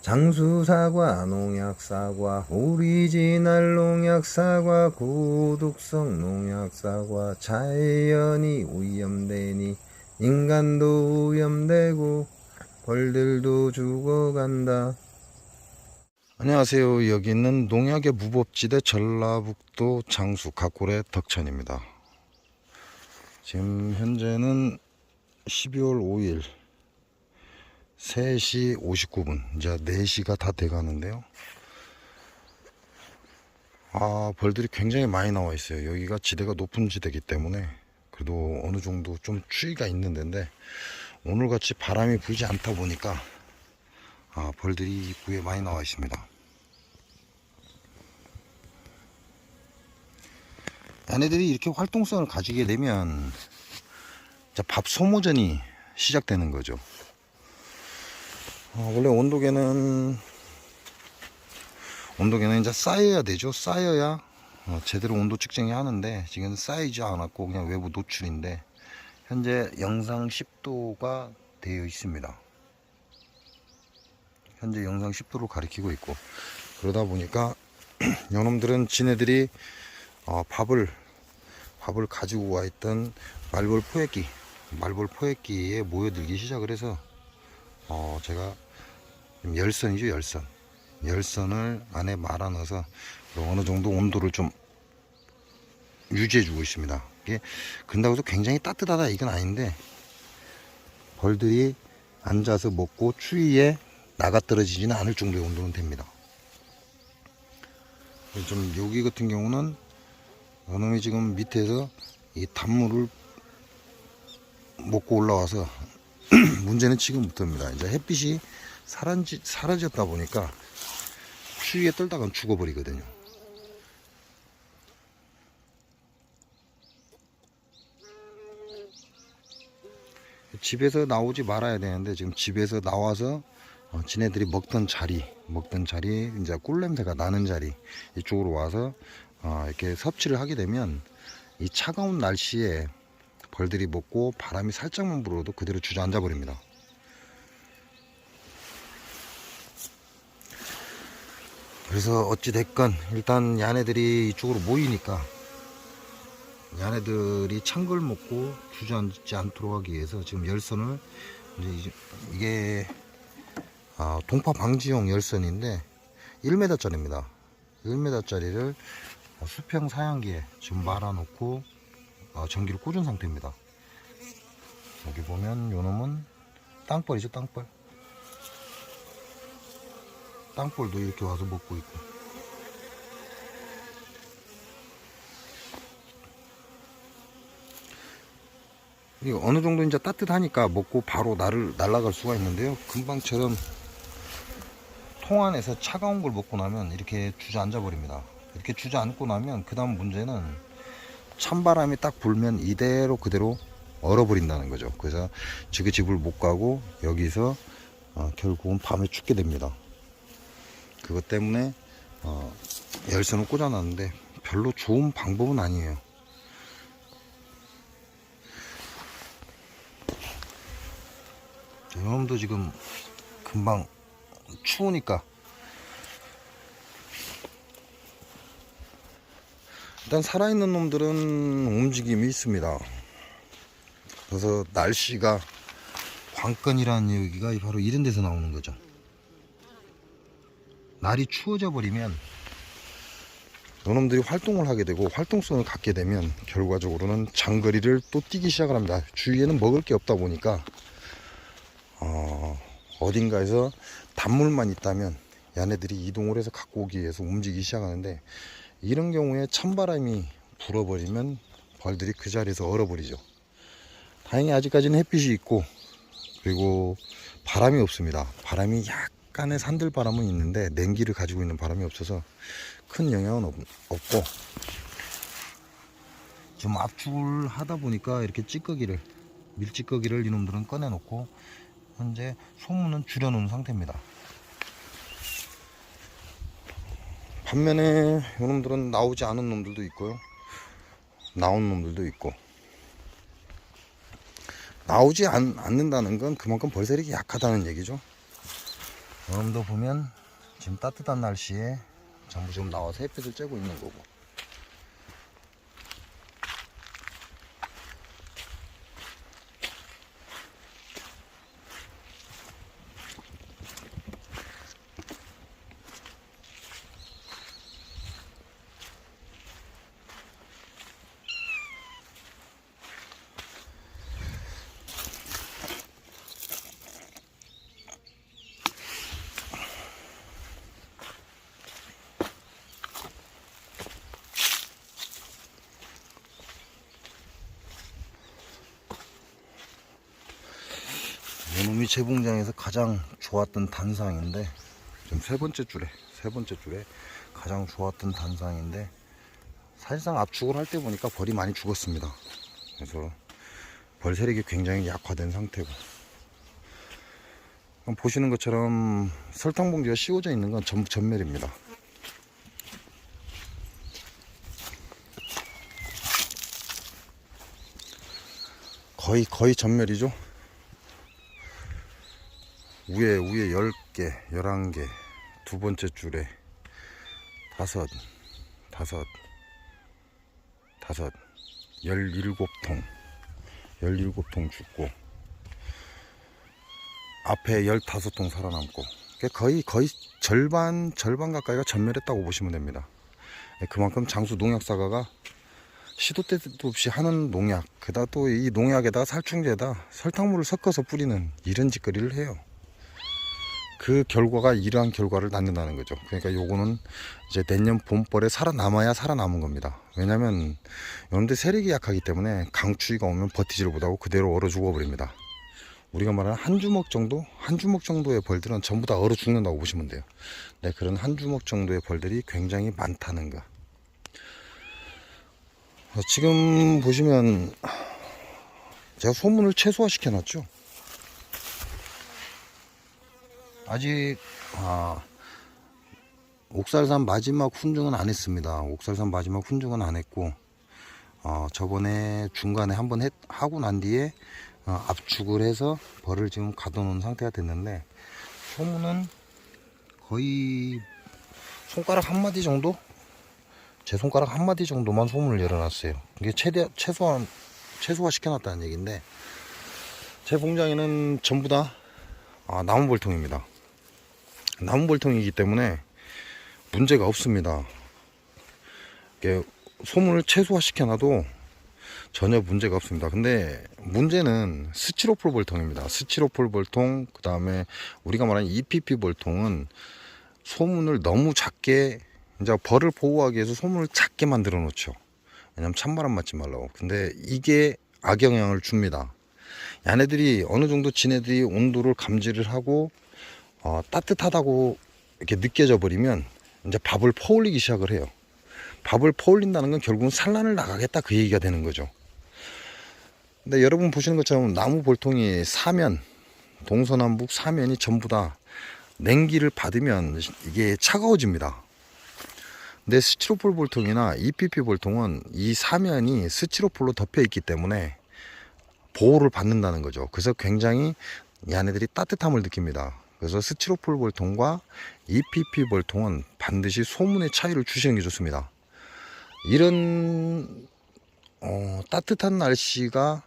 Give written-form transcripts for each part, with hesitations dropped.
장수사과, 농약사과, 오리지널 농약사과, 고독성 농약사과, 자연이 오염되니 인간도 오염되고 벌들도 죽어간다. 안녕하세요. 여기는 농약의 무법지대 전라북도 장수 각골의 덕천입니다. 지금 현재는 12월 5일 3시 59분, 이제 4시가 다 돼가는데요. 벌들이 굉장히 많이 나와 있어요. 여기가 지대가 높은 지대이기 때문에 그래도 어느 정도 좀 추위가 있는 데인데, 오늘같이 바람이 불지 않다 보니까 벌들이 입구에 많이 나와 있습니다. 얘네들이 이렇게 활동성을 가지게 되면 밥 소모전이 시작되는 거죠. 원래 온도계는 이제 쌓여야 되죠. 쌓여야 제대로 온도 측정이 하는데, 지금 쌓이지 않았고 그냥 외부 노출인데 현재 영상 10도가 되어 있습니다. 현재 영상 10도로 가리키고 있고, 그러다 보니까 요놈들은 지네들이 밥을 가지고 와 있던 말벌 포획기에 모여들기 시작을 해서 제가 열선이죠, 열선을 안에 말아 넣어서 어느 정도 온도를 좀 유지해 주고 있습니다. 이게 그런다고 해서 굉장히 따뜻하다 이건 아닌데, 벌들이 앉아서 먹고 추위에 나가 떨어지지는 않을 정도의 온도는 됩니다. 좀 여기 같은 경우는 어놈이 지금 밑에서 이 단물을 먹고 올라와서 문제는 지금부터입니다. 이제 햇빛이 사라졌다 보니까 추위에 떨다가 죽어버리거든요. 집에서 나오지 말아야 되는데, 지금 집에서 나와서 지네들이 먹던 자리 이제 꿀 냄새가 나는 자리 이쪽으로 와서 이렇게 섭취를 하게 되면 이 차가운 날씨에 벌들이 먹고 바람이 살짝만 불어도 그대로 주저앉아 버립니다. 그래서 어찌 됐건 일단 얘네들이 이쪽으로 모이니까, 얘네들이 찬 걸 먹고 주저앉지 않도록 하기 위해서 지금 열선을, 이게 동파 방지용 열선인데 1m짜리입니다. 1m짜리를 수평 사양기에 지금 말아 놓고 전기를 꽂은 상태입니다. 여기 보면 요놈은 땅벌이죠, 땅벌도 이렇게 와서 먹고 있고. 이거 어느 정도 이제 따뜻하니까 먹고 바로 날아갈 수가 있는데요. 금방처럼 통 안에서 차가운 걸 먹고 나면 이렇게 주저앉아 버립니다. 이렇게 주저앉고 나면 그 다음 문제는 찬바람이 딱 불면 이대로 그대로 얼어버린다는 거죠. 그래서 집을 못 가고 여기서 결국은 밤에 죽게 됩니다. 그것 때문에 열선을 꽂아놨는데 별로 좋은 방법은 아니에요. 이놈도 지금 금방 추우니까 일단 살아있는 놈들은 움직임이 있습니다. 그래서 날씨가 관건이라는 얘기가 바로 이런 데서 나오는 거죠. 날이 추워져 버리면 요놈들이 활동을 하게 되고 활동성을 갖게 되면 결과적으로는 장거리를 또 뛰기 시작을 합니다. 주위에는 먹을 게 없다 보니까 어딘가에서 단물만 있다면 얘네들이 이동을 해서 갖고 오기 위해서 움직이기 시작하는데, 이런 경우에 찬바람이 불어버리면 벌들이 그 자리에서 얼어버리죠. 다행히 아직까지는 햇빛이 있고 그리고 바람이 없습니다. 바람이 약간의 산들바람은 있는데 냉기를 가지고 있는 바람이 없어서 큰 영향은 없고, 지금 압축을 하다 보니까 이렇게 밀찌꺼기를 이놈들은 꺼내놓고 현재 소문은 줄여놓은 상태입니다. 반면에 이놈들은 나오지 않은 놈들도 있고요, 나온 놈들도 있고. 나오지 않는다는 건 그만큼 벌새력이 약하다는 얘기죠. 여러분도 보면 지금 따뜻한 날씨에 전부 지금 나와서 햇빛을 쬐고 있는 거고, 요놈이 재봉장에서 가장 좋았던 단상인데, 지금 세 번째 줄에 가장 좋았던 단상인데, 사실상 압축을 할 때 보니까 벌이 많이 죽었습니다. 그래서 벌 세력이 굉장히 약화된 상태고, 보시는 것처럼 설탕 봉지가 씌워져 있는 건 전부 전멸입니다. 거의 전멸이죠. 위에 10개, 11개, 두 번째 줄에 다섯, 17통, 17통 죽고, 앞에 15통 살아남고, 거의 절반 가까이가 전멸했다고 보시면 됩니다. 그만큼 장수 농약사가가 시도 때도 없이 하는 농약, 게다가 또 이 농약에다가 살충제에다 설탕물을 섞어서 뿌리는 이런 짓거리를 해요. 그 결과가 이러한 결과를 낳는다는 거죠. 그러니까 요거는 이제 내년 봄벌에 살아남아야 살아남은 겁니다. 왜냐면 여러분들 세력이 약하기 때문에 강추위가 오면 버티지를 못하고 그대로 얼어 죽어버립니다. 우리가 말하는 한 주먹 정도의 벌들은 전부 다 얼어 죽는다고 보시면 돼요. 네, 그런 한 주먹 정도의 벌들이 굉장히 많다는 거. 지금 보시면 제가 소문을 최소화시켜 놨죠. 아직 옥살산 마지막 훈증은 안 했습니다. 옥살산 마지막 훈증은 안 했고, 저번에 중간에 한번 하고 난 뒤에 압축을 해서 벌을 지금 가둬놓은 상태가 됐는데, 소문은 거의 손가락 한마디 정도? 제 손가락 한마디 정도만 소문을 열어놨어요. 이게 최소화 시켜놨다는 얘기인데, 제 공장에는 전부 다 나무 벌통입니다. 나무 벌통이기 때문에 문제가 없습니다. 소문을 최소화 시켜놔도 전혀 문제가 없습니다. 근데 문제는 스티로폴 벌통입니다. 스티로폴 벌통, 그 다음에 우리가 말하는 EPP 벌통은 소문을 너무 작게, 이제 벌을 보호하기 위해서 소문을 작게 만들어 놓죠. 왜냐면 찬바람 맞지 말라고. 근데 이게 악영향을 줍니다. 얘네들이 어느 정도 지네들이 온도를 감지를 하고 따뜻하다고 이렇게 느껴져 버리면 이제 밥을 퍼올리기 시작을 해요. 밥을 퍼올린다는 건 결국은 산란을 나가겠다, 그 얘기가 되는 거죠. 근데 여러분 보시는 것처럼 나무 볼통이 사면, 동서남북 사면이 전부 다 냉기를 받으면 이게 차가워집니다. 근데 스티로폴 볼통이나 EPP 볼통은 이 사면이 스티로폴로 덮여 있기 때문에 보호를 받는다는 거죠. 그래서 굉장히 얘네들이 따뜻함을 느낍니다. 그래서 스티로폴 볼통과 EPP 볼통은 반드시 소문의 차이를 주시는 게 좋습니다. 이런 따뜻한 날씨가,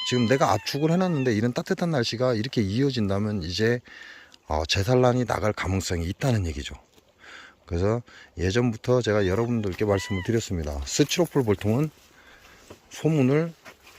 지금 내가 압축을 해놨는데 이런 따뜻한 날씨가 이렇게 이어진다면 이제 재산란이 나갈 가능성이 있다는 얘기죠. 그래서 예전부터 제가 여러분들께 말씀을 드렸습니다. 스티로폴 볼통은 소문을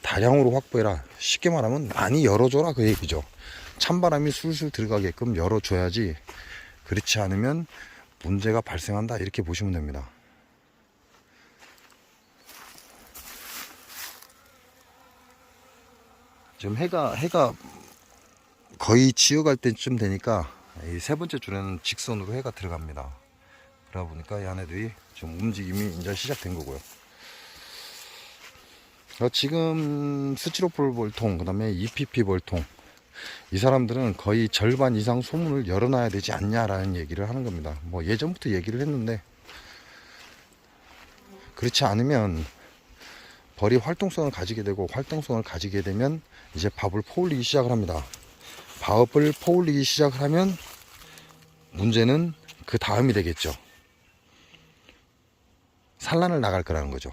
다량으로 확보해라. 쉽게 말하면 많이 열어줘라, 그 얘기죠. 찬바람이 술술 들어가게끔 열어줘야지, 그렇지 않으면 문제가 발생한다, 이렇게 보시면 됩니다. 지금 해가 거의 지어갈 때쯤 되니까 이 세 번째 줄에는 직선으로 해가 들어갑니다. 그러다 보니까 얘네들이 좀 움직임이 이제 시작된 거고요. 지금 스티로폴 볼통, 그 다음에 EPP 볼통, 이 사람들은 거의 절반 이상 소문을 열어놔야 되지 않냐라는 얘기를 하는 겁니다. 뭐 예전부터 얘기를 했는데, 그렇지 않으면 벌이 활동성을 가지게 되고, 활동성을 가지게 되면 이제 밥을 퍼올리기 시작을 합니다. 밥을 퍼올리기 시작하면 문제는 그 다음이 되겠죠. 산란을 나갈 거라는 거죠.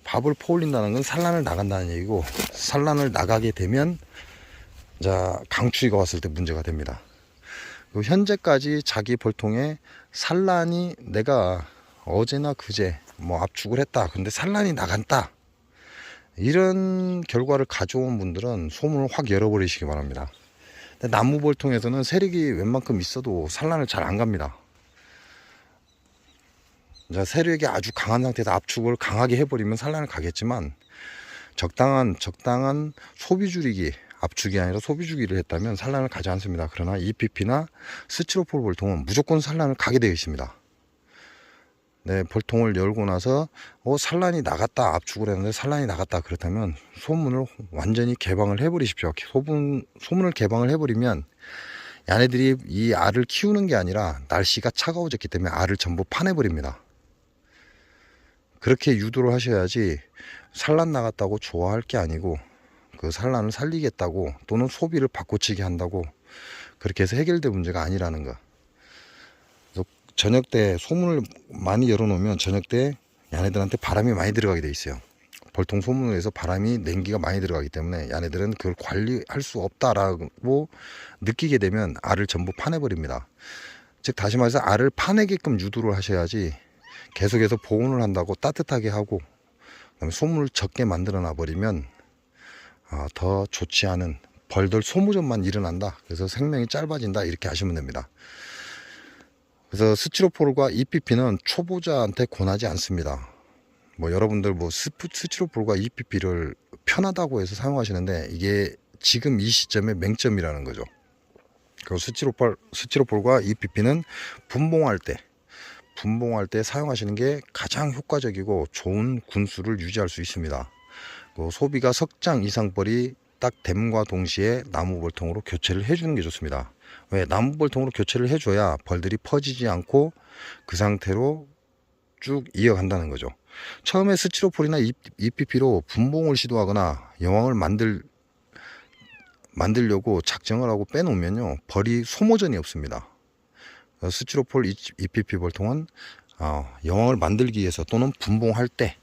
밥을 퍼올린다는 건 산란을 나간다는 얘기고, 산란을 나가게 되면 자, 강추위가 왔을 때 문제가 됩니다. 현재까지 자기 벌통에 산란이, 내가 어제나 그제 뭐 압축을 했다, 근데 산란이 나간다, 이런 결과를 가져온 분들은 소문을 확 열어버리시기 바랍니다. 나무 벌통에서는 세력이 웬만큼 있어도 산란을 잘 안 갑니다. 자, 세력이 아주 강한 상태에서 압축을 강하게 해버리면 산란을 가겠지만, 적당한 소비 줄이기, 압축이 아니라 소비 주기를 했다면 산란을 가지 않습니다. 그러나 EPP나 스티로폴 벌통은 무조건 산란을 가게 되어 있습니다. 네, 벌통을 열고 나서 산란이 나갔다, 압축을 했는데 산란이 나갔다, 그렇다면 소문을 완전히 개방을 해버리십시오. 소문을 개방을 해버리면 얘네들이 이 알을 키우는 게 아니라 날씨가 차가워졌기 때문에 알을 전부 파내버립니다. 그렇게 유도를 하셔야지, 산란 나갔다고 좋아할 게 아니고 그 산란을 살리겠다고, 또는 소비를 바꿔치기 한다고 그렇게 해서 해결될 문제가 아니라는 거. 그래서 저녁 때 소문을 많이 열어놓으면 저녁 때 얘네들한테 바람이 많이 들어가게 돼 있어요. 벌통 소문에서 바람이, 냉기가 많이 들어가기 때문에 얘네들은 그걸 관리할 수 없다라고 느끼게 되면 알을 전부 파내버립니다. 즉 다시 말해서 알을 파내게끔 유도를 하셔야지, 계속해서 보온을 한다고 따뜻하게 하고 그다음에 소문을 적게 만들어 놔 버리면 더 좋지 않은 벌들 소모전만 일어난다, 그래서 생명이 짧아진다, 이렇게 하시면 됩니다. 그래서 스티로폴과 EPP는 초보자한테 권하지 않습니다. 뭐 여러분들 스티로폴과 EPP를 편하다고 해서 사용하시는데 이게 지금 이 시점의 맹점이라는 거죠. 그리고 스티로폴과 EPP는 분봉할 때 사용하시는 게 가장 효과적이고 좋은 군수를 유지할 수 있습니다. 소비가 석장 이상 벌이 딱 됨과 동시에 나무 벌통으로 교체를 해주는 게 좋습니다. 왜? 나무 벌통으로 교체를 해줘야 벌들이 퍼지지 않고 그 상태로 쭉 이어간다는 거죠. 처음에 스티로폴이나 EPP로 분봉을 시도하거나 여왕을 만들려고 작정을 하고 빼놓으면요, 벌이 소모전이 없습니다. 스티로폴 EPP 벌통은 여왕을 만들기 위해서 또는 분봉할 때,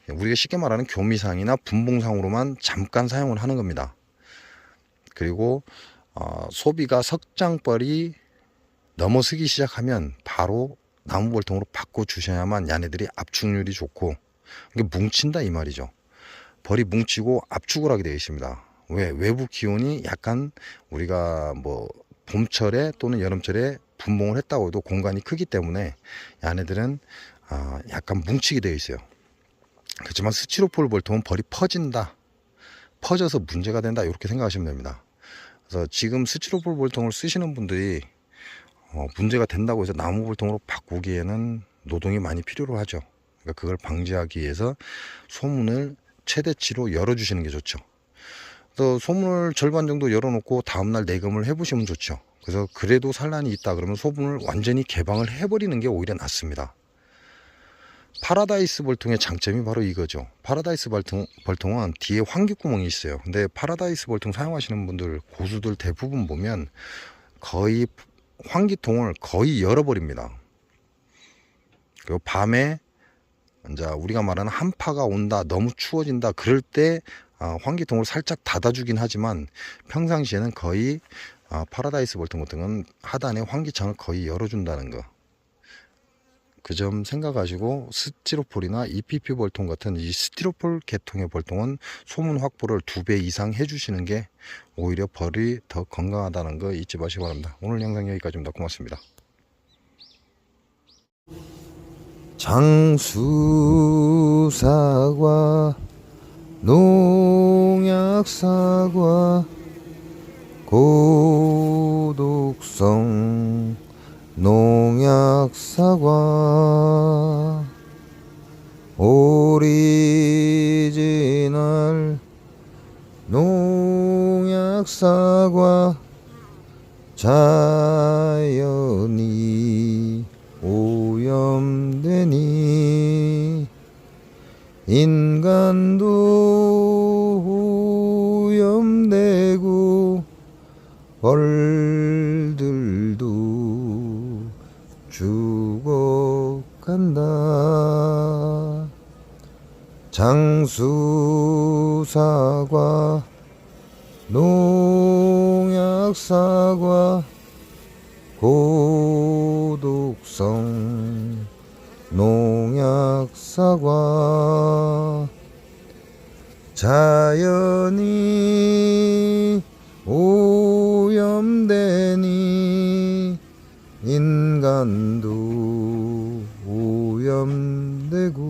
우리가 쉽게 말하는 교미상이나 분봉상으로만 잠깐 사용을 하는 겁니다. 그리고 소비가 석장벌이 넘어서기 시작하면 바로 나무 벌통으로 바꿔 주셔야만 얘네들이 압축률이 좋고, 이게 뭉친다 이 말이죠. 벌이 뭉치고 압축을 하게 되어 있습니다. 왜? 외부 기온이 약간, 우리가 뭐 봄철에 또는 여름철에 분봉을 했다고 해도 공간이 크기 때문에 얘네들은 약간 뭉치게 되어 있어요. 그렇지만 스티로폴 벌통은 벌이 퍼져서 문제가 된다, 이렇게 생각하시면 됩니다. 그래서 지금 스티로폴 벌통을 쓰시는 분들이 문제가 된다고 해서 나무 벌통으로 바꾸기에는 노동이 많이 필요로 하죠. 그러니까 그걸 방지하기 위해서 소문을 최대치로 열어주시는 게 좋죠. 그래서 소문을 절반 정도 열어놓고 다음날 내검을 해보시면 좋죠. 그래서 그래도 산란이 있다 그러면 소문을 완전히 개방을 해버리는 게 오히려 낫습니다. 파라다이스 벌통의 장점이 바로 이거죠. 파라다이스 벌통은 뒤에 환기구멍이 있어요. 근데 파라다이스 벌통 사용하시는 분들, 고수들 대부분 보면 거의 환기통을 거의 열어버립니다. 그리고 밤에 이제 우리가 말하는 한파가 온다, 너무 추워진다, 그럴 때 환기통을 살짝 닫아주긴 하지만 평상시에는 거의 파라다이스 벌통 같은 건 하단에 환기창을 거의 열어준다는 거, 그 점 생각하시고 스티로폴이나 EPP 벌통 같은 이 스티로폴 계통의 벌통은 소문 확보를 2배 이상 해주시는 게 오히려 벌이 더 건강하다는 거 잊지 마시기 바랍니다. 오늘 영상 여기까지입니다. 고맙습니다. 장수사과, 농약사과, 고독성 농약사과, 오리지널 농약사과, 자연이 오염되니 인간도 오염되고 벌들도 죽어간다. 장수사과 농약사과 고독성 농약사과 자연이 오염되니 인간도 오염되고